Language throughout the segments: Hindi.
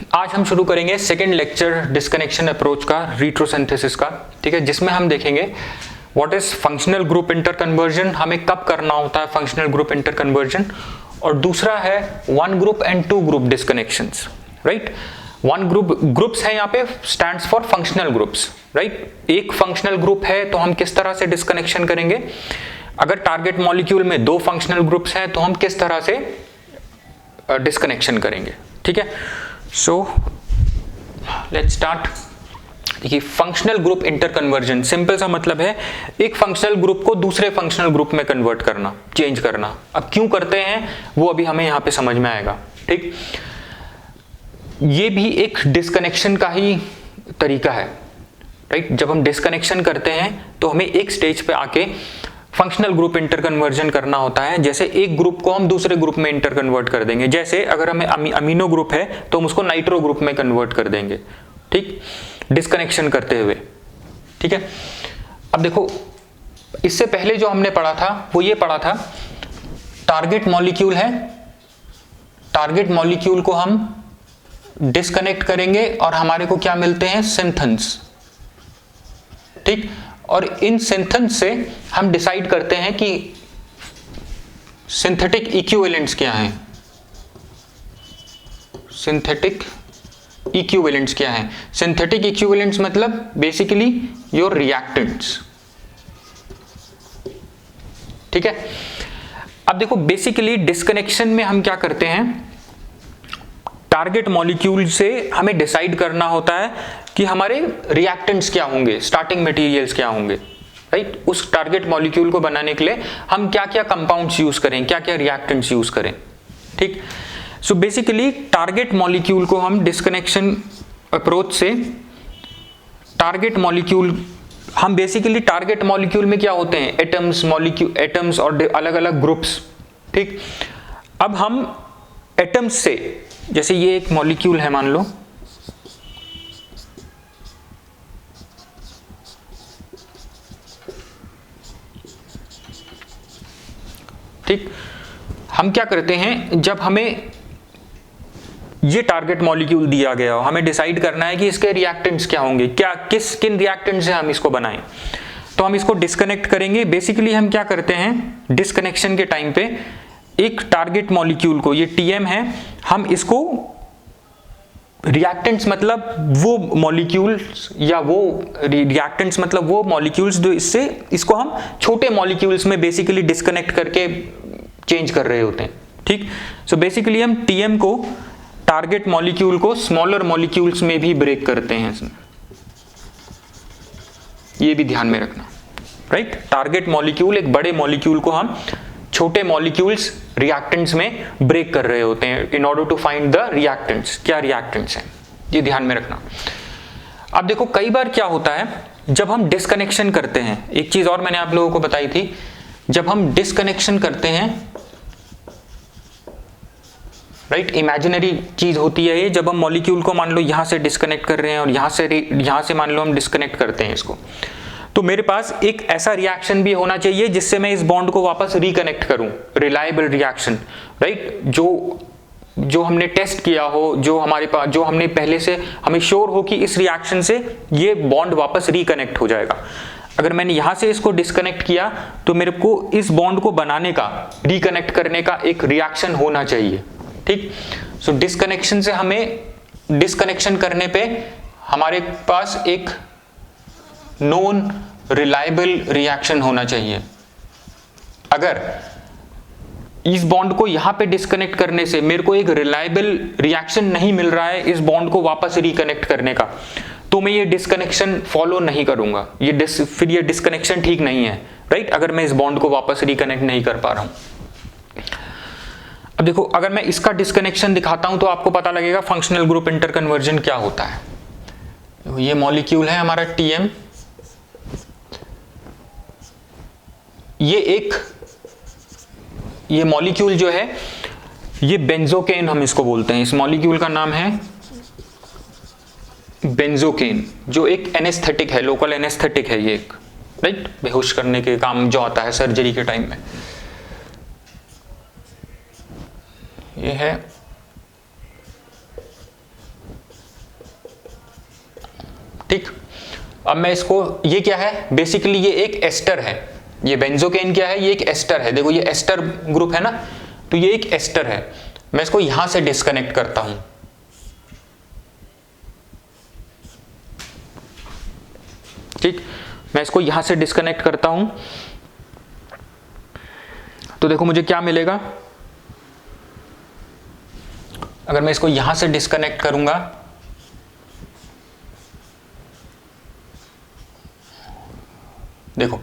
आज हम शुरू करेंगे सेकेंड लेक्चर डिस्कनेक्शन अप्रोच का, रिट्रोसिंथेसिस का, ठीक है, जिसमें हम देखेंगे what is functional group inter conversion, हमें कब करना होता है फंक्शनल ग्रुप इंटर कन्वर्जन, और दूसरा है one group and two group disconnections, right. One groups है यहाँ पे stands for functional groups, right. एक फंक्शनल ग्रुप है तो हम किस तरह से डिस्कनेक्शन करेंगे, अगर टारगेट मॉलिक्यूल में दो फंक्शनल ग्रुप्स हैं तो हम किस तरह से डिस्कनेक्शन करेंगे, ठीक है। So let's start. देखिए, functional group inter conversion simple सा मतलब है एक फंक्शनल ग्रुप को दूसरे फंक्शनल ग्रुप में कन्वर्ट करना, चेंज करना। अब क्यों करते हैं वो अभी हमें यहां पे समझ में आएगा, ठीक। ये भी एक डिस्कनेक्शन का ही तरीका है, राइट। जब हम डिस्कनेक्शन करते हैं तो हमें एक स्टेज पे आके फंक्शनल ग्रुप इंटर कन्वर्जन करना होता है। जैसे एक ग्रुप को हम दूसरे ग्रुप में इंटर कन्वर्ट कर देंगे, जैसे अगर हमें अमीनो ग्रुप है तो हम उसको नाइट्रो ग्रुप में कन्वर्ट कर देंगे, ठीक, डिस्कनेक्शन करते हुए, ठीक है। अब देखो, इससे पहले जो हमने पढ़ा था वो ये पढ़ा था, टारगेट मॉलिक्यूल है, टारगेट मॉलिक्यूल को हम डिस्कनेक्ट करेंगे और हमारे को क्या मिलते हैं, सिंथन्स, ठीक। और इन सिंथन्स से हम डिसाइड करते हैं कि सिंथेटिक इक्विवेलेंट्स क्या हैं, सिंथेटिक इक्विवेलेंट्स क्या हैं। सिंथेटिक इक्विवेलेंट्स मतलब बेसिकली योर रिएक्टेंट्स, ठीक है। अब देखो, बेसिकली डिस्कनेक्शन में हम क्या करते हैं, टारगेट मॉलिक्यूल से हमें डिसाइड करना होता है कि हमारे रिएक्टेंट्स क्या होंगे, स्टार्टिंग मटेरियल्स क्या होंगे, राइट। उस टारगेट मॉलिक्यूल को बनाने के लिए हम क्या क्या कंपाउंड्स यूज करें, क्या क्या रिएक्टेंट्स यूज करें, ठीक। सो बेसिकली टारगेट मॉलिक्यूल को हम डिस्कनेक्शन अप्रोच से, टारगेट मॉलिक्यूल, हम बेसिकली टारगेट मॉलिक्यूल में क्या होते हैं, एटम्स, मॉलिक्यूल, एटम्स और अलग अलग ग्रुप्स, ठीक। अब हम एटम्स से, जैसे ये एक मॉलिक्यूल है मान लो, ठीक। हम क्या करते हैं, जब हमें ये टारगेट मॉलिक्यूल दिया गया हो, हमें डिसाइड करना है कि इसके रिएक्टेंट्स क्या होंगे, क्या किन रिएक्टेंट्स से हम इसको बनाएं, तो हम इसको डिस्कनेक्ट करेंगे। बेसिकली हम क्या करते हैं, डिस्कनेक्शन के टाइम पे एक टारगेट मॉलिक्यूल को, ये टीएम है, हम इसको रिएक्टेंट्स मतलब वो मॉलिक्यूल्स या वो रिएक्टेंट्स मतलब वो मॉलिक्यूल्स जो इसको हम छोटे मॉलिक्यूल्स में बेसिकली डिस्कनेक्ट करके चेंज कर रहे होते हैं, ठीक। सो बेसिकली हम टीएम को, टारगेट मॉलिक्यूल को स्मॉलर मॉलिक्यूल्स में भी ब्रेक करते हैं इसमें, ये भी ध्यान में रखना, राइट। टारगेट मॉलिक्यूल, एक बड़े मॉलिक्यूल को हम छोटे मॉलिक्यूल्स रिएक्टेंट्स में ब्रेक कर रहे होते हैं in order to find the reactants, क्या रिएक्टेंट्स हैं, ये ध्यान में रखना। अब देखो, कई बार क्या होता है जब हम डिस्कनेक्शन करते हैं, एक चीज और मैंने आप लोगों को बताई थी, जब हम डिस्कनेक्शन करते हैं, राइट, इमेजिनरी चीज होती है ये, जब हम मॉलिक्यूल को मान लो यहां से डिस्कनेक्ट कर रहे हैं और यहां से मान लो हम डिस्कनेक्ट करते हैं इसको, तो मेरे पास एक ऐसा रिएक्शन भी होना चाहिए जिससे मैं इस बॉन्ड को वापस रिकनेक्ट करूं, रिलायबल रिएक्शन, राइट, जो हमने टेस्ट किया हो, जो हमारे पास, जो हमने पहले से हमें श्योर हो कि इस रिएक्शन से ये बॉन्ड वापस रिकनेक्ट हो जाएगा। अगर मैंने यहां से इसको डिस्कनेक्ट किया तो मेरे को इस बॉन्ड को बनाने का, रिकनेक्ट करने का एक रिएक्शन होना चाहिए, ठीक। सो डिस्कनेक्शन से हमें, डिस्कनेक्शन करने पे हमारे पास एक नोन रिलायबल रिएक्शन होना चाहिए। अगर इस बॉन्ड को यहां पे डिस्कनेक्ट करने से मेरे को एक रिलायबल रिएक्शन नहीं मिल रहा है इस बॉन्ड को वापस रिकनेक्ट करने का, तो मैं ये डिस्कनेक्शन फॉलो नहीं करूंगा, फिर ये डिस्कनेक्शन ठीक नहीं है, राइट, अगर मैं इस बॉन्ड को वापस रिकनेक्ट नहीं कर पा रहा हूं। अब देखो, अगर मैं इसका डिस्कनेक्शन दिखाता हूं तो आपको पता लगेगा फंक्शनल ग्रुप इंटर कन्वर्जन क्या होता है। ये मॉलिक्यूल है हमारा टीएम, ये मॉलिक्यूल जो है, ये बेंजोकेन हम इसको बोलते हैं, इस मॉलिक्यूल का नाम है बेंजोकेन, जो एक एनेस्थेटिक है, लोकल एनेस्थेटिक है ये एक, राइट, बेहोश करने के काम जो आता है सर्जरी के टाइम में। ये है ठीक, अब मैं इसको, ये क्या है, बेसिकली ये एक एस्टर है, ये बेंजोकेन क्या है, ये एक एस्टर है। देखो ये एस्टर ग्रुप है ना, तो ये एक एस्टर है। मैं इसको यहां से डिस्कनेक्ट करता हूं, ठीक, मैं इसको यहां से डिस्कनेक्ट करता हूं, तो देखो मुझे क्या मिलेगा। अगर मैं इसको यहां से डिस्कनेक्ट करूंगा, देखो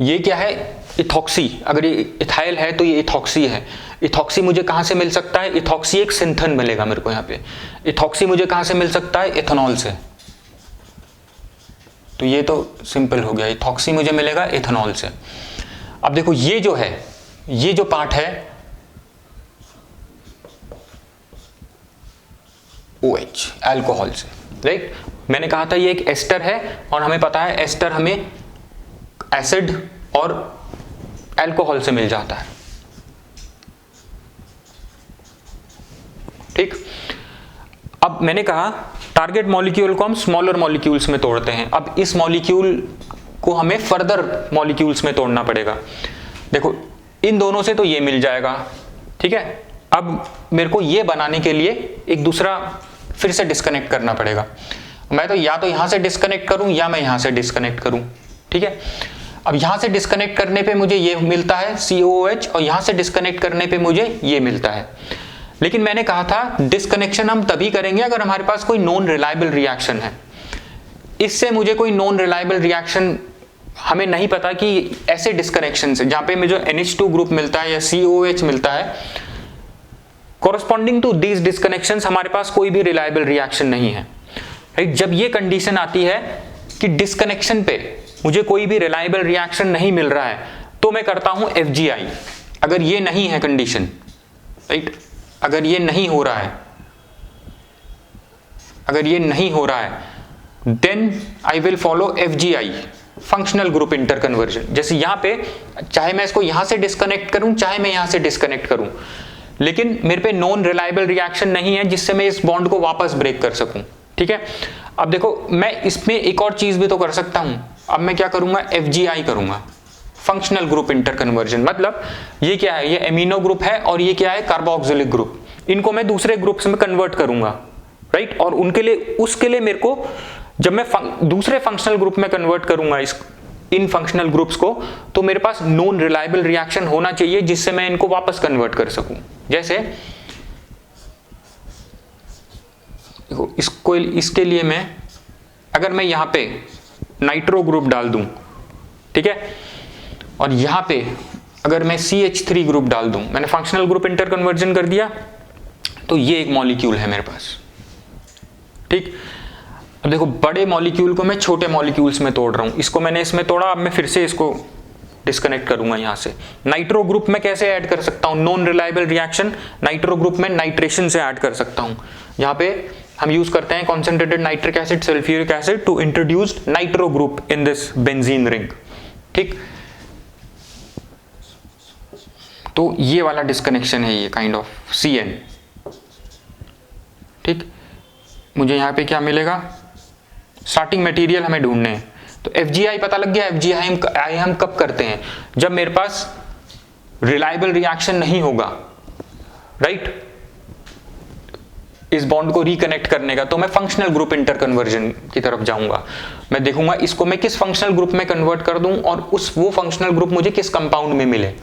ये क्या है, इथॉक्सी। अगर ये इथाइल है तो ये इथॉक्सी है। इथॉक्सी मुझे कहां से मिल सकता है, इथॉक्सी एक सिंथन मिलेगा मेरे को यहाँ पे। इथॉक्सी मुझे कहां से मिल सकता है, इथेनॉल से। तो ये तो सिंपल हो गया, इथॉक्सी मुझे मिलेगा इथेनॉल से। अब देखो ये जो है, ये जो पार्ट है OH, अल्कोहल से, राइट। मैंने कहा था ये एक एस्टर है, और हमें पता है एस्टर हमें एसिड और अल्कोहल से मिल जाता है, ठीक। अब मैंने कहा टारगेट मॉलिक्यूल को हम स्मॉलर मॉलिक्यूल्स में तोड़ते हैं। अब इस मॉलिक्यूल को हमें फर्दर मॉलिक्यूल्स में तोड़ना पड़ेगा। देखो इन दोनों से तो ये मिल जाएगा, ठीक है। अब मेरे को ये बनाने के लिए एक दूसरा फिर से डिस्कनेक्ट करना पड़ेगा। मैं तो या तो यहां से डिस्कनेक्ट करूं या मैं यहां से डिस्कनेक्ट करूं, ठीक है। अब यहां से डिस्कनेक्ट करने पे मुझे ये मिलता है COOH, और यहां से डिस्कनेक्ट करने पे मुझे ये मिलता है। लेकिन मैंने कहा था डिस्कनेक्शन हम तभी करेंगे अगर हमारे पास कोई नॉन रिलायबल रिएक्शन है। इससे मुझे कोई नॉन रिलायबल रिएक्शन, हमें नहीं पता कि ऐसे डिस्कनेक्शन से जहां पे मुझे NH2 ग्रुप मिलता है या COOH मिलता है, कॉरस्पॉन्डिंग टू दीज डिस्कनेक्शंस हमारे पास कोई भी रिलायबल रिएक्शन नहीं है, राइट। जब ये कंडीशन आती है कि डिस्कनेक्शन पे मुझे कोई भी रिलायबल रिएक्शन नहीं मिल रहा है, तो मैं करता हूं FGI। अगर ये नहीं है कंडीशन, राइट, अगर ये नहीं हो रहा है, अगर ये नहीं हो रहा है, then I will follow FGI, functional group inter conversion. जैसे यहां पे, चाहे मैं इसको यहां से डिस्कनेक्ट करूं, चाहे मैं यहां से डिस्कनेक्ट करूं, लेकिन मेरे पे नॉन रिलायबल रिएक्शन नहीं है जिससे मैं इस बॉन्ड को वापस ब्रेक कर सकूं, ठीक है। अब देखो मैं इसमें एक और चीज भी तो कर सकता हूं। अब मैं क्या करूंगा, FGI करूंगा, फंक्शनल ग्रुप इंटर कन्वर्जन। मतलब ये क्या है, ये एमिनो ग्रुप है और ये क्या है, कार्बोक्सिलिक ग्रुप। इनको मैं दूसरे ग्रुप्स में कन्वर्ट करूंगा, राइट। और उनके लिए, उसके लिए मेरे को, जब मैं दूसरे फंक्शनल ग्रुप में कन्वर्ट करूंगा इन फंक्शनल ग्रुप्स को, तो मेरे पास नॉन रिलायबल रिएक्शन होना चाहिए जिससे मैं इनको वापस कन्वर्ट कर सकूं। जैसे देखो इसको, इसके लिए मैं, अगर मैं यहां पे नाइट्रो ग्रुप डाल दूं, ठीक है, और यहां पे अगर मैं CH3 ग्रुप डाल दूं, मैंने फंक्शनल ग्रुप इंटर कन्वर्जन कर दिया, तो ये एक मॉलिक्यूल है मेरे पास, ठीक। अब देखो बड़े मॉलिक्यूल को मैं छोटे मॉलिक्यूल्स में तोड़ रहा हूं, इसको मैंने इसमें तोड़ा, अब मैं फिर से इसको डिस्कनेक्ट करूंगा यहां से। नाइट्रो ग्रुप में कैसे ऐड कर सकता हूं, non reliable reaction nitro group में नाइट्रेशन से ऐड कर सकता हूं। यहां पे हम यूज करते हैं concentrated nitric acid, sulphuric acid to introduce nitro group in this benzene ring, ठीक। तो ये वाला डिस्कनेक्शन है, ये काइंड ऑफ CN, ठीक। मुझे यहां पे क्या मिलेगा, स्टार्टिंग मटेरियल हमें ढूंढने हैं, तो FGI पता लग गया। FGI हम कब करते हैं, जब मेरे पास रिलायबल रिएक्शन नहीं होगा, राइट, इस बॉन्ड को रिकनेक्ट करने का, तो मैं फंक्शनल ग्रुप इंटर कन्वर्जन की तरफ जाऊंगा। मैं देखूंगा इसको मैं किस फंक्शनल ग्रुप में कन्वर्ट कर दूं, और वो फंक्शनल ग्रुप मुझे किस कंपाउंड में मिले,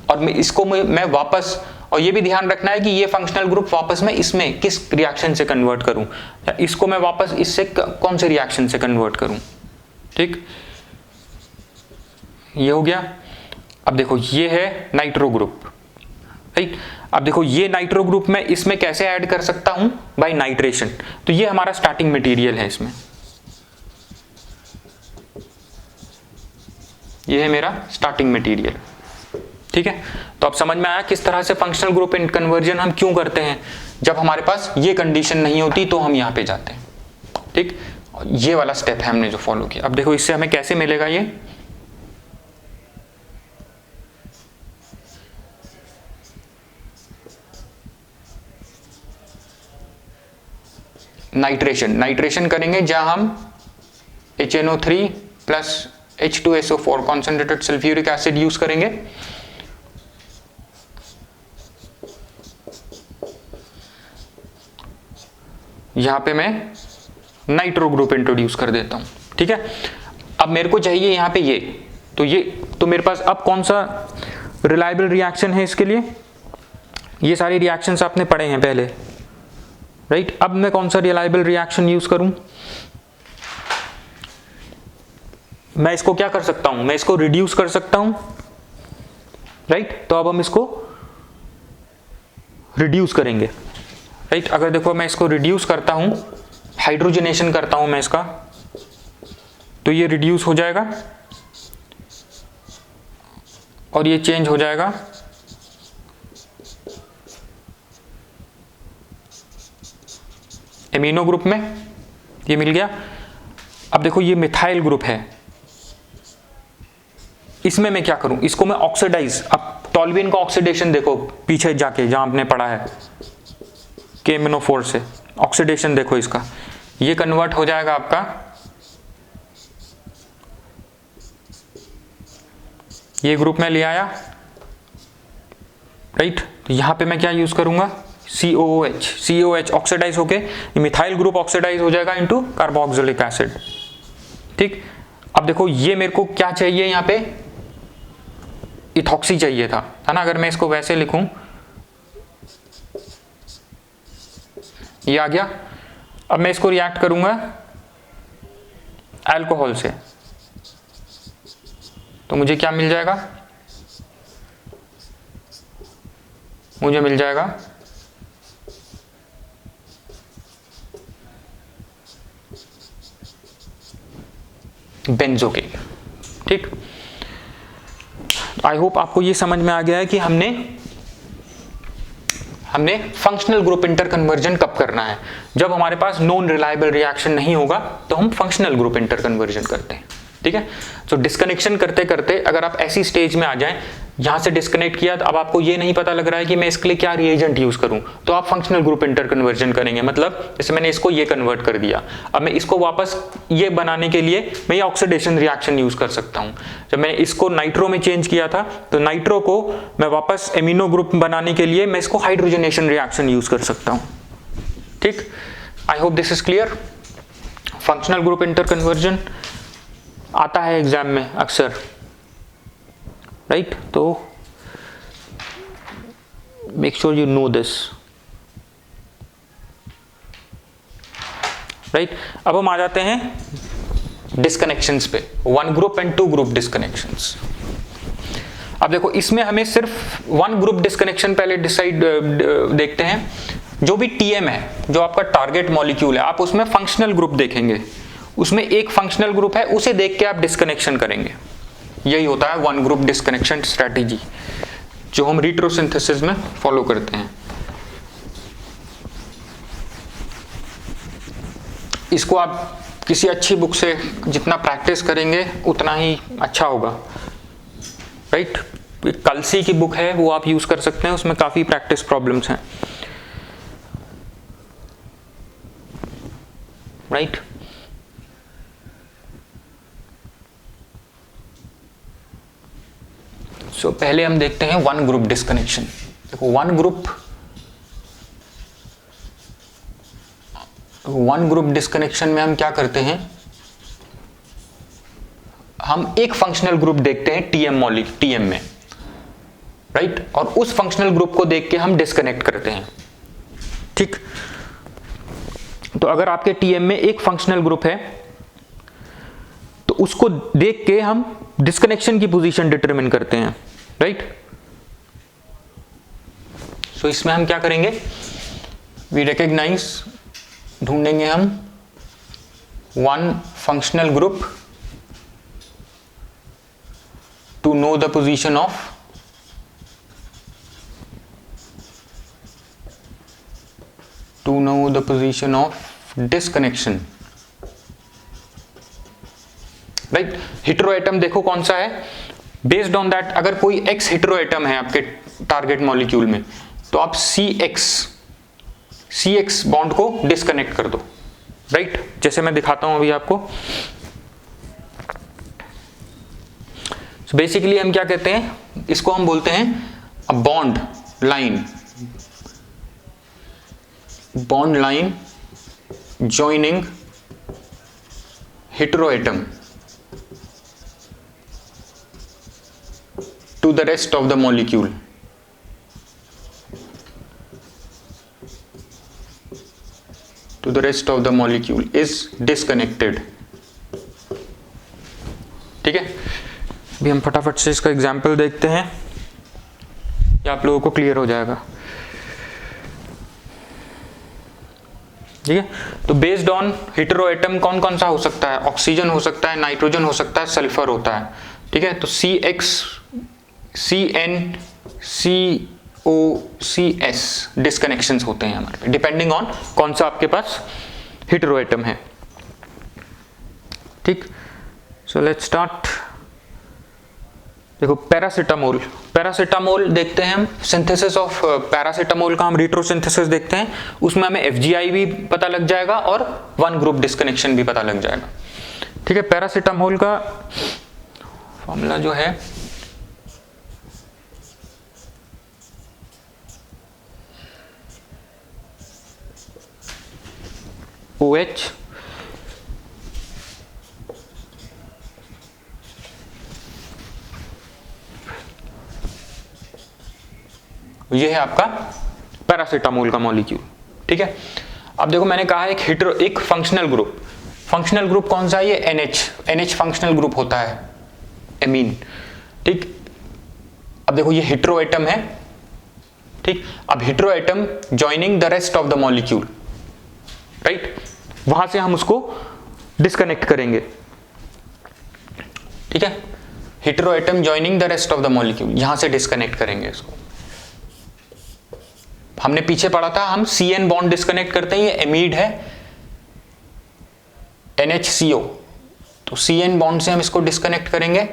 और मैं इसको मैं वापस, और ये भी ध्यान रखना है कि ये फंक्शनल ग्रुप वापस मैं इसमें किस रिएक्शन से कन्वर्ट करूं, या इसको मैं वापस इससे कौन से रिएक्शन से कन्वर्ट करूं, ठीक। ये हो गया। अब देखो ये है नाइट्रो ग्रुप, राइट। अब देखो ये नाइट्रो ग्रुप में इसमें कैसे ऐड कर सकता हूं, बाय नाइट्रेशन। तो ये हमारा स्टार्टिंग मटेरियल है, इसमें ये है मेरा स्टार्टिंग मटेरियल, ठीक है। तो अब समझ में आया किस तरह से फंक्शनल ग्रुप इन कन्वर्जन हम क्यों करते हैं। जब हमारे पास ये कंडीशन नहीं होती तो हम यहां पे जाते हैं, ठीक। ये वाला स्टेप है हमने जो फॉलो किया। अब देखो इससे हमें कैसे मिलेगा, ये नाइट्रेशन करेंगे, जहां हम HNO3 plus H2SO4 concentrated sulphuric acid use करेंगे। यहां पे मैं नाइट्रो ग्रुप इंट्रोड्यूस कर देता हूं, ठीक है। अब मेरे को चाहिए यहां पे ये, तो मेरे पास अब कौन सा रिलायबल रिएक्शन है इसके लिए, ये सारी रिएक्शंस आपने पढ़े हैं पहले, राइट। अब मैं कौन सा रिलायबल रिएक्शन यूज करूं, मैं इसको क्या कर सकता हूं, मैं इसको रिड्यूस कर सकता हूं, राइट। तो अब हम इसको रिड्यूस करेंगे, राइट। अगर देखो मैं इसको रिड्यूस करता हूं, हाइड्रोजनेशन करता हूं मैं इसका, तो ये रिड्यूस हो जाएगा और ये चेंज हो जाएगा एमिनो ग्रुप में, ये मिल गया। अब देखो ये मिथाइल ग्रुप है, इसमें मैं क्या करूं, इसको मैं ऑक्सीडाइज, अब टॉल्यूइन का ऑक्सीडेशन देखो पीछे जाके जहां आपने पढ़ा है KMnO4 से, ऑक्सीडेशन देखो इसका, ये कन्वर्ट हो जाएगा आपका ये ग्रुप में ले आया, राइट। तो यहां पे मैं क्या यूज करूंगा, COOH ऑक्सीडाइज होके ये मिथाइल ग्रुप ऑक्सीडाइज हो जाएगा इनटू कार्बोक्सिलिक एसिड, ठीक। अब देखो ये मेरे को क्या चाहिए, यहां पे इथॉक्सी चाहिए था, है ना। अगर मैं इसको वैसे लिखूं, ये आ गया। अब मैं इसको रिएक्ट करूंगा अल्कोहल से, तो मुझे क्या मिल जाएगा, मुझे मिल जाएगा बेंजोकेन, ठीक। आई होप आपको ये समझ में आ गया है कि हमने फंक्शनल ग्रुप इंटर कन्वर्जन कब करना है। जब हमारे पास नॉन रिलायबल रिएक्शन नहीं होगा तो हम फंक्शनल ग्रुप इंटर कन्वर्जन करते हैं, ठीक है। तो डिस्कनेक्शन करते करते अगर आप ऐसी स्टेज में आ जाएं, यहां से डिस्कनेक्ट किया, तो अब आपको ये नहीं पता लग रहा है कि मैं इसके लिए क्या रिएजेंट यूज करूं, तो आप फंक्शनल ग्रुप इंटर कन्वर्जन करेंगे। मतलब जैसे मैंने इसको ये कन्वर्ट कर दिया, अब मैं इसको वापस ये बनाने के लिए मैं ये ऑक्सीडेशन रिएक्शन यूज कर सकता हूं। जब मैंने इसको नाइट्रो में चेंज किया था, तो नाइट्रो को मैं वापस एमिनो ग्रुप बनाने के लिए मैं इसको हाइड्रोजनेशन रिएक्शन यूज कर सकता हूं, ठीक। I hope this is clear. Functional group inter conversion आता है एग्जाम में अक्सर, राइट। तो make sure you know this, right. अब हम आ जाते हैं डिस्कनेक्शंस पे, one group and two group disconnections. अब देखो इसमें हमें सिर्फ वन ग्रुप डिस्कनेक्शन पहले देखते हैं। जो भी TM है, जो आपका टारगेट मॉलिक्यूल है, आप उसमें फंक्शनल ग्रुप देखेंगे, उसमें एक फंक्शनल ग्रुप है, उसे देख के आप डिस्कनेक्शन करेंगे। यही होता है वन ग्रुप डिस्कनेक्शन स्ट्रेटेजी, जो हम रिट्रोसिंथेसिस में फॉलो करते हैं। इसको आप किसी अच्छी बुक से जितना प्रैक्टिस करेंगे उतना ही अच्छा होगा, राइट। कलसी की बुक है, वो आप यूज कर सकते हैं, उसमें काफी प्रैक्टिस प्रॉब्लम्स हैं, राइट। सो पहले हम देखते हैं वन ग्रुप डिस्कनेक्शन। देखो वन ग्रुप डिस्कनेक्शन में हम क्या करते हैं, हम एक फंक्शनल ग्रुप देखते हैं TM में, राइट। और उस फंक्शनल ग्रुप को देख के हम डिस्कनेक्ट करते हैं, ठीक। तो अगर आपके TM में एक फंक्शनल ग्रुप है, तो उसको देख के हम डिस्कनेक्शन की पोजीशन डिटरमिन करते हैं, राइट। सो इसमें हम क्या करेंगे, वी रिकॉग्नाइज, ढूंढेंगे हम one functional group to know the position of disconnection, right. Heteroatom देखो कौन सा है, बेस्ड ऑन दैट अगर कोई X हेटेरो एटम है आपके टारगेट मॉलिक्यूल में, तो आप CX बॉन्ड को डिस्कनेक्ट कर दो, राइट। जैसे मैं दिखाता हूं अभी आपको, So बेसिकली हम क्या कहते हैं, इसको हम बोलते हैं a bond line, bond line joining heteroatom to the rest of the molecule. To the rest of the molecule is disconnected. ठीक है, अभी हम फटाफट से इसका एग्जाम्पल देखते हैं, ये आप लोगों को क्लियर हो जाएगा। ठीक है, तो बेस्ड ऑन हेटेरोएटम कौन कौन सा हो सकता है, ऑक्सीजन हो सकता है, नाइट्रोजन हो सकता है, सल्फर होता है। ठीक है, तो CX, CN, CO, CS डिस्कनेक्शंस होते हैं हमारे पे, डिपेंडिंग ऑन कौन सा आपके पास हेटेरोएटम है। ठीक, सो लेट्स स्टार्ट। देखो पैरासीटामोल, पैरासीटामोल देखते हैं हम, सिंथेसिस ऑफ पैरासीटामोल का हम रिट्रोसिंथेसिस देखते हैं, उसमें हमें FGI भी पता लग जाएगा और वन ग्रुप डिस्कनेक्शन भी पता लग जाएगा। ठीक है, पैरासीटामोल का फॉर्मूला जो है OH ये है आपका पैरासीटामोल का मॉलिक्यूल। ठीक है, अब देखो मैंने कहा एक फंक्शनल ग्रुप, फंक्शनल ग्रुप कौन सा है, ये NH फंक्शनल ग्रुप होता है, एमीन। ठीक, अब देखो ये हेटेरोएटम है। ठीक, अब heteroatom joining the rest of the molecule, right, वहां से हम उसको डिस्कनेक्ट करेंगे। ठीक है, heteroatom joining the rest of the molecule, यहां से डिस्कनेक्ट करेंगे इसको। हमने पीछे पढ़ा था, हम CN बॉन्ड डिस्कनेक्ट करते हैं, ये एमीड है NHCO, तो CN बॉन्ड से हम इसको डिस्कनेक्ट करेंगे।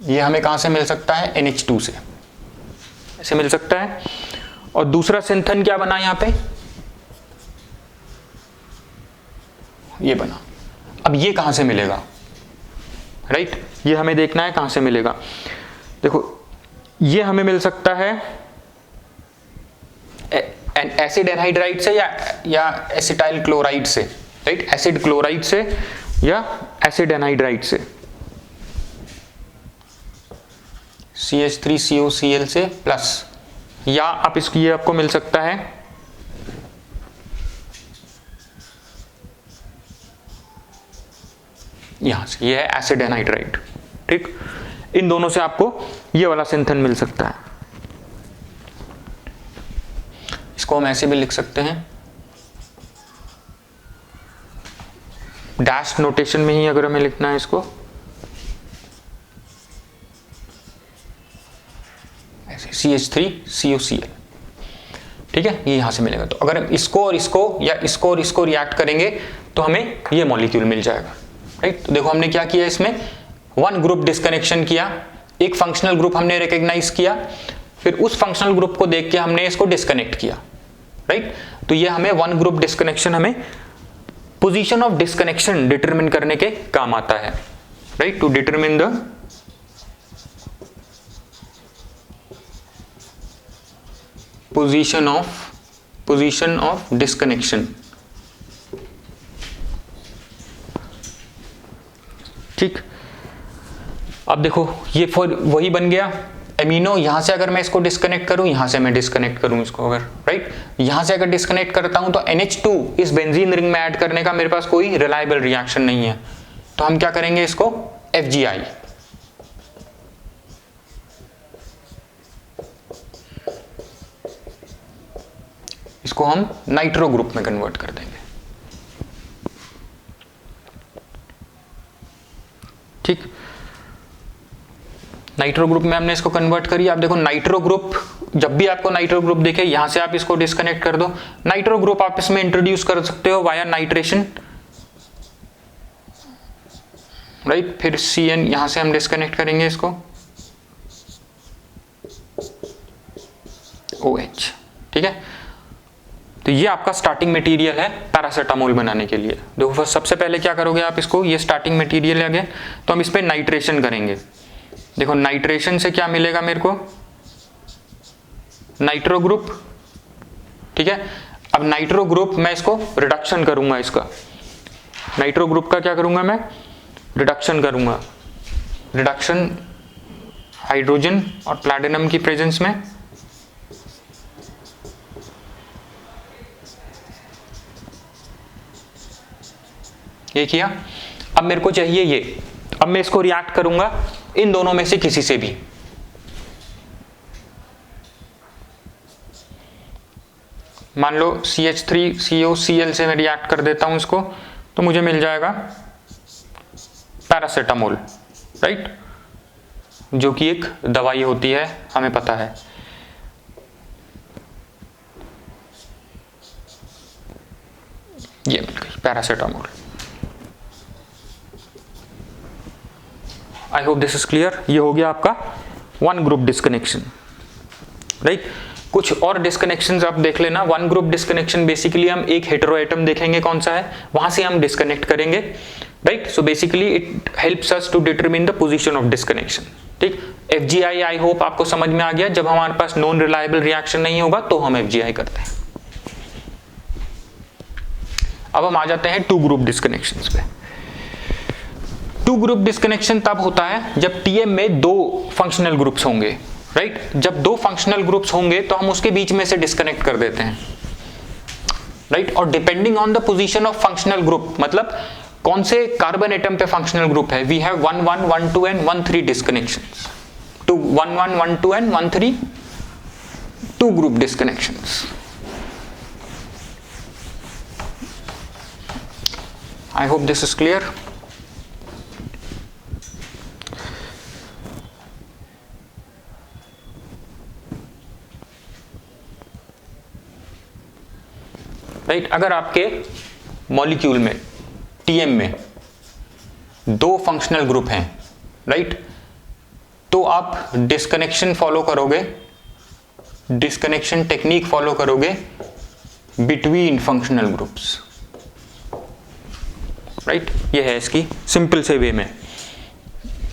ये हमें कहां से मिल सकता है, NH2 से, ऐसे मिल सकता है। और दूसरा सिंथन क्या बना यहां पे, ये बना। अब ये कहां से मिलेगा, राइट, ये हमें देखना है कहां से मिलेगा। देखो ये हमें मिल सकता है एसिड एनहाइड्राइड से या एसिटाइल क्लोराइड से, राइट, एसिड क्लोराइड से या एसिड एनहाइड्राइड से, CH3COCl से प्लस, या आप इसको, ये आपको मिल सकता है यहां से, ये है एसिड एनहाइड्राइड। ठीक, इन दोनों से आपको ये वाला सिंथन मिल सकता है। इसको हम ऐसे भी लिख सकते हैं, डैश नोटेशन में ही अगर हमें लिखना है इसको, ऐसे CH3COCl। ठीक है, ये यहां से मिलेगा। तो अगर हम इसको और इसको या इसको और इसको रिएक्ट करेंगे तो हमें ये मॉलिक्यूल मिल जाएगा, राइट। तो देखो हमने क्या किया, इसमें वन ग्रुप डिस्कनेक्शन किया, एक फंक्शनल ग्रुप हमने रिकॉग्नाइज किया, फिर उस फंक्शनल ग्रुप को देख के हमने इसको डिस्कनेक्ट किया, राइट। तो ये हमें वन ग्रुप डिस्कनेक्शन हमें पोजीशन ऑफ डिस्कनेक्शन डिटरमिन करने के काम आता है, right, to determine the position of disconnection. ठीक, अब देखो ये वही बन गया एमिनो। यहां से अगर मैं इसको डिस्कनेक्ट करूं, यहां से मैं डिस्कनेक्ट करूं इसको, अगर राइट, यहां से अगर डिस्कनेक्ट करता हूं तो NH2 इस बेंजीन रिंग में ऐड करने का मेरे पास कोई रिलायबल रिएक्शन नहीं है। तो हम क्या करेंगे, इसको FGI, इसको हम नाइट्रो ग्रुप में कन्वर्ट कर देंगे। ठीक, नाइट्रो ग्रुप में हमने इसको कन्वर्ट करी। आप देखो नाइट्रो ग्रुप, जब भी आपको नाइट्रो ग्रुप दिखे यहां से आप इसको डिस्कनेक्ट कर दो। नाइट्रो ग्रुप आप इसमें इंट्रोड्यूस कर सकते हो वाया नाइट्रेशन, राइट। फिर CN यहां से हम डिस्कनेक्ट करेंगे इसको OH, ठीक है। तो ये आपका स्टार्टिंग मटेरियल है पैरासीटामोल बनाने के लिए। देखो सबसे पहले क्या करोगे आप, इसको, ये स्टार्टिंग मटेरियल है अगेन, तो हम इस पे नाइट्रेशन करेंगे। देखो नाइट्रेशन से क्या मिलेगा मेरे को, नाइट्रो ग्रुप, ठीक है। अब नाइट्रो ग्रुप मैं इसको रिडक्शन करूंगा, इसका नाइट्रो ग्रुप का क्या करूंगा मैं, रिडक्शन करूंगा। रिडक्शन हाइड्रोजन और प्लैटिनम की प्रेजेंस में, ये किया। अब मेरे को चाहिए ये, अब मैं इसको रिएक्ट करूंगा इन दोनों में से किसी से भी। मान लो CH3COCl से मैं रिएक्ट कर देता हूं इसको, तो मुझे मिल जाएगा पैरासीटामोल, राइट, जो कि एक दवाई होती है, हमें पता है। ये मिल गई paracetamol. I hope this is clear. ये हो गया आपका वन ग्रुप डिस्कनेक्शन, राइट। कुछ और डिस्कनेक्शंस आप देख लेना। वन ग्रुप डिस्कनेक्शन बेसिकली हम एक हेटेरो एटम देखेंगे कौन सा है, वहां से हम डिस्कनेक्ट करेंगे, right. So basically it helps us to determine the position of disconnection, ठीक। FGI आई होप आपको समझ में आ गया। जब हमारे पास नॉन रिलायबल रिएक्शन नहीं होगा तो हम FGI करते हैं। अब हम आ जाते हैं टू ग्रुप डिस्कनेक्शंस पे। टू ग्रुप डिस्कनेक्शन तब होता है जब TM में दो फंक्शनल ग्रुप्स होंगे, राइट। जब दो फंक्शनल ग्रुप्स होंगे तो हम उसके बीच में से डिस्कनेक्ट कर देते हैं, राइट। और depending on the position of functional group, मतलब कौन से कार्बन एटम पे फंक्शनल ग्रुप है, we have 1 1 1 2 and 1 3 disconnections, two 1 1 1 2 and 1 3 two group disconnections. I hope this is clear. Right, अगर आपके मॉलिक्यूल में TM में दो फंक्शनल ग्रुप हैं, राइट, तो आप डिस्कनेक्शन फॉलो करोगे, डिस्कनेक्शन टेक्निक फॉलो करोगे बिटवीन फंक्शनल ग्रुप्स, राइट। ये है इसकी सिंपल से वे में,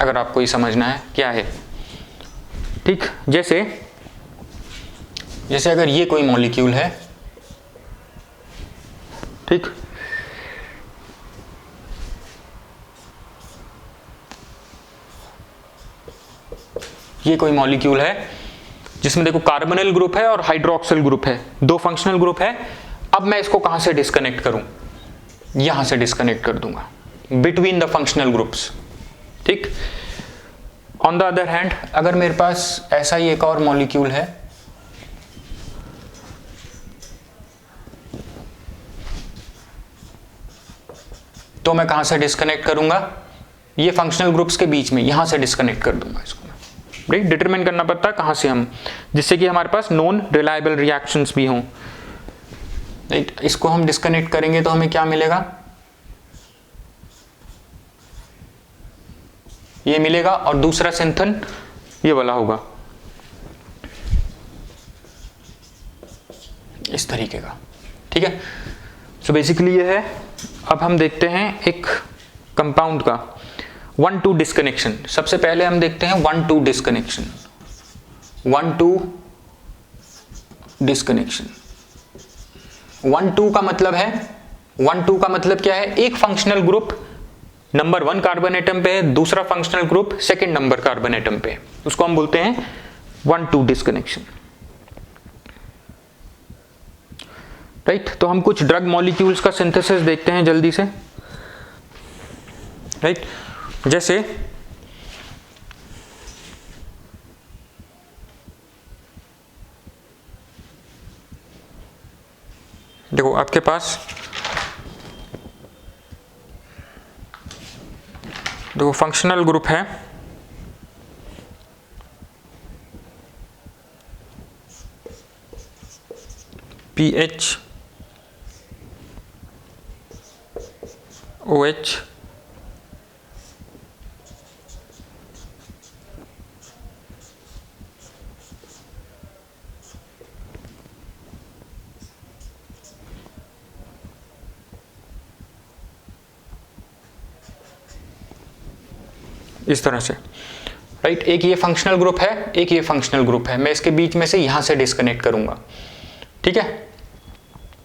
अगर आपको ये समझना है क्या है, ठीक। जैसे अगर ये कोई मॉलिक्यूल है, ठीक, ये कोई मॉलिक्यूल है जिसमें देखो कार्बोनिल ग्रुप है और हाइड्रोक्सिल ग्रुप है, दो फंक्शनल ग्रुप है। अब मैं इसको कहां से डिस्कनेक्ट करूं, यहां से डिस्कनेक्ट कर दूंगा बिटवीन द फंक्शनल ग्रुप्स, ठीक। ऑन द अदर हैंड अगर मेरे पास ऐसा ही एक और मॉलिक्यूल है, तो मैं कहां से डिस्कनेक्ट करूंगा, ये फंक्शनल ग्रुप्स के बीच में, यहां से डिस्कनेक्ट कर दूंगा इसको, राइट। डिटरमाइन करना पड़ता है कहां से हम, जिससे कि हमारे पास नॉन रिलायबल रिएक्शंस भी हों, राइट। इसको हम डिस्कनेक्ट करेंगे तो हमें क्या मिलेगा, ये मिलेगा, और दूसरा सिंथन ये वाला होगा, इस तरीके का, ठीक है। सो बेसिकली ये है। अब हम देखते हैं एक कंपाउंड का 1-2 डिस्कनेक्शन। सबसे पहले हम देखते हैं 1-2 डिस्कनेक्शन, 1-2 डिस्कनेक्शन। 1-2 का मतलब है, 1-2 का मतलब क्या है, एक functional group number 1 carbon atom पे है, दूसरा functional group second number carbon atom पे, उसको हम बोलते हैं 1-2 डिस्कनेक्शन, राइट। तो हम कुछ ड्रग मॉलिक्यूल्स का सिंथेसिस देखते हैं जल्दी से, राइट। जैसे देखो आपके पास देखो फंक्शनल ग्रुप है PH OH इस तरह से, राइट। एक ये फंक्शनल ग्रुप है, एक ये फंक्शनल ग्रुप है, मैं इसके बीच में से यहां से डिस्कनेक्ट करूंगा, ठीक है।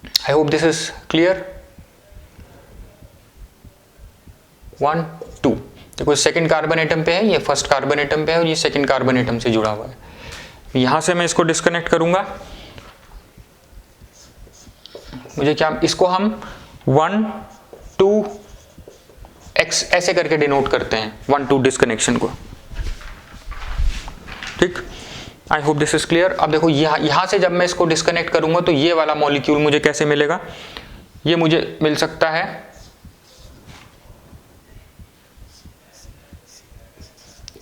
आई होप दिस इज क्लियर। 1 2 देखो सेकंड कार्बन एटम पे है, ये फर्स्ट कार्बन एटम पे है और ये सेकंड कार्बन एटम से जुड़ा हुआ है। यहां से मैं इसको डिस्कनेक्ट करूंगा, मुझे क्या, इसको हम 1 2 x ऐसे करके डिनोट करते हैं 1 2 डिस्कनेक्शन को, ठीक। I hope this is clear. अब देखो यहां से जब मैं इसको डिस्कनेक्ट करूंगा तो ये वाला मॉलिक्यूल मुझे कैसे मिलेगा, ये मुझे मिल सकता है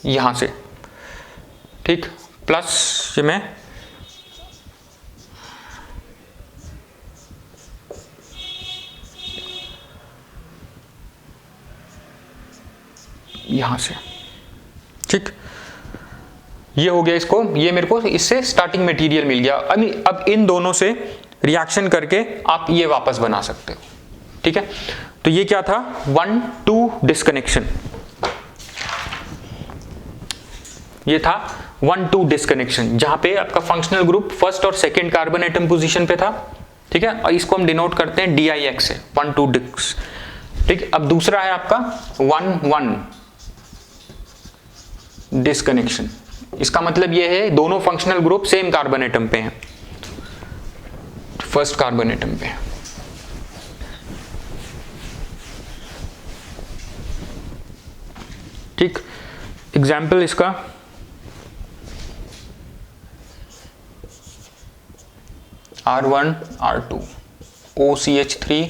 यहां से, ठीक, प्लस ये मैं यहां से, ठीक। ये हो गया, इसको ये मेरे को इससे स्टार्टिंग मटेरियल मिल गया। अब इन दोनों से रिएक्शन करके आप ये वापस बना सकते हो, ठीक है। तो ये क्या था, 1 2 डिस्कनेक्शन, ये था 1 2 डिस्कनेक्शन, जहां पे आपका फंक्शनल ग्रुप फर्स्ट और सेकंड कार्बन एटम पोजीशन पे था, ठीक है। और इसको हम डिनोट करते हैं DIX से, 1 2 डिस्क, ठीक। अब दूसरा है आपका 1 1 डिस्कनेक्शन। इसका मतलब ये है दोनों functional group same carbon atom पे हैं, फर्स्ट कार्बन एटम पे, ठीक। एग्जाम्पल इसका R1 R2 OCH3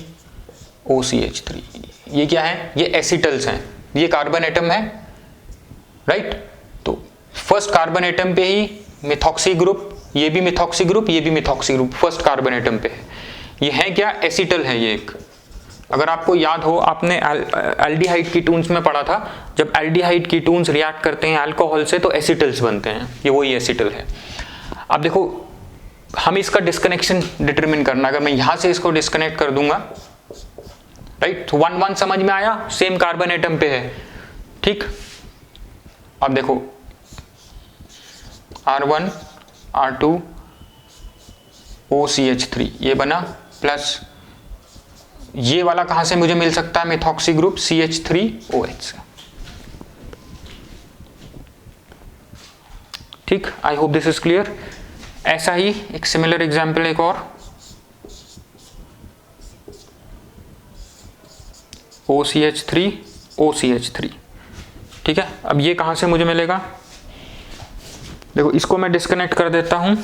OCH3, ये क्या है, ये एसिटल्स हैं, ये कार्बन एटम है, राइट। तो फर्स्ट कार्बन एटम पे ही मिथॉक्सी ग्रुप, ये भी मिथॉक्सी ग्रुप, ये भी methoxy group first carbon atom पे है। ये है क्या, एसिटल है ये एक। अगर आपको याद हो, आपने एल्डिहाइड कीटोन्स में पढ़ा था, जब एल्डिहाइड कीटोन्स रिएक्ट करते हैं अल्कोहल से तो एसिटल्स बनते हैं, ये वही एसिटल है। अब देखो हम इसका डिस्कनेक्शन डिटरमिन करना, अगर मैं यहां से इसको डिस्कनेक्ट कर दूंगा, राइट, 1 1 समझ में आया, सेम कार्बन एटम पे है, ठीक। अब देखो R1 R2 OCH3 ये बना, प्लस ये वाला कहां से मुझे मिल सकता है, मिथॉक्सी ग्रुप CH3OH से, ठीक। I hope this is clear. ऐसा ही एक सिमिलर एग्जांपल एक और, OCH3 OCH3, ठीक है। अब ये कहां से मुझे मिलेगा, देखो इसको मैं डिस्कनेक्ट कर देता हूं,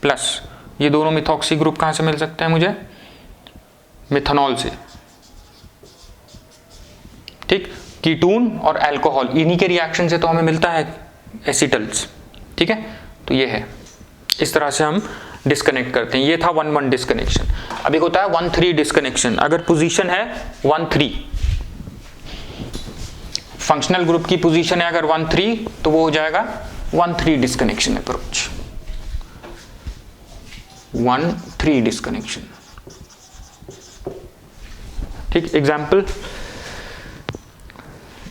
प्लस ये दोनों मिथॉक्सी ग्रुप कहां से मिल सकते हैं मुझे, मिथनॉल से, ठीक। कीटोन और अल्कोहल, इन्हीं के रिएक्शन से तो हमें मिलता है एसिटल्स, ठीक है। तो ये है, इस तरह से हम डिस्कनेक्ट करते हैं। ये था 1 1 डिस्कनेक्शन। अब एक होता है 1 3 डिस्कनेक्शन। अगर पोजीशन है 1 3, फंक्शनल ग्रुप की पोजीशन है अगर 1 3, तो वो हो जाएगा 1 3 डिस्कनेक्शन अप्रोच, 1 3 डिस्कनेक्शन, ठीक। एग्जाम्पल,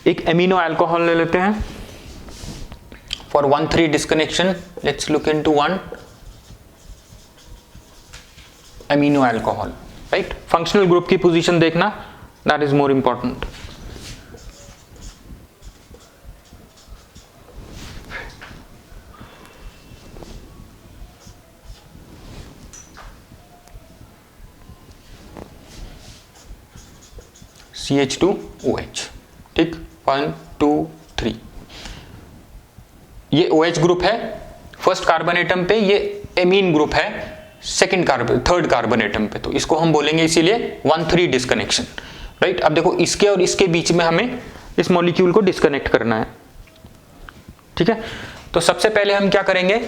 एक एमिनो अल्कोहल ले लेते हैं for 1 3 disconnection. Let's look into 1 amino alcohol, right. Functional group की पोजीशन देखना, that is more important. CH2OH, ठीक, 1 2 3, ये OH ग्रुप है फर्स्ट कार्बन एटम पे, ये एमीन ग्रुप है second carbon third carbon atom पे, तो इसको हम बोलेंगे इसीलिए 1 3 डिस्कनेक्शन, राइट। अब देखो इसके और इसके बीच में हमें इस मॉलिक्यूल को डिस्कनेक्ट करना है, ठीक है। तो सबसे पहले हम क्या करेंगे,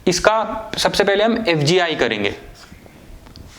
इसका सबसे पहले हम FGI करेंगे,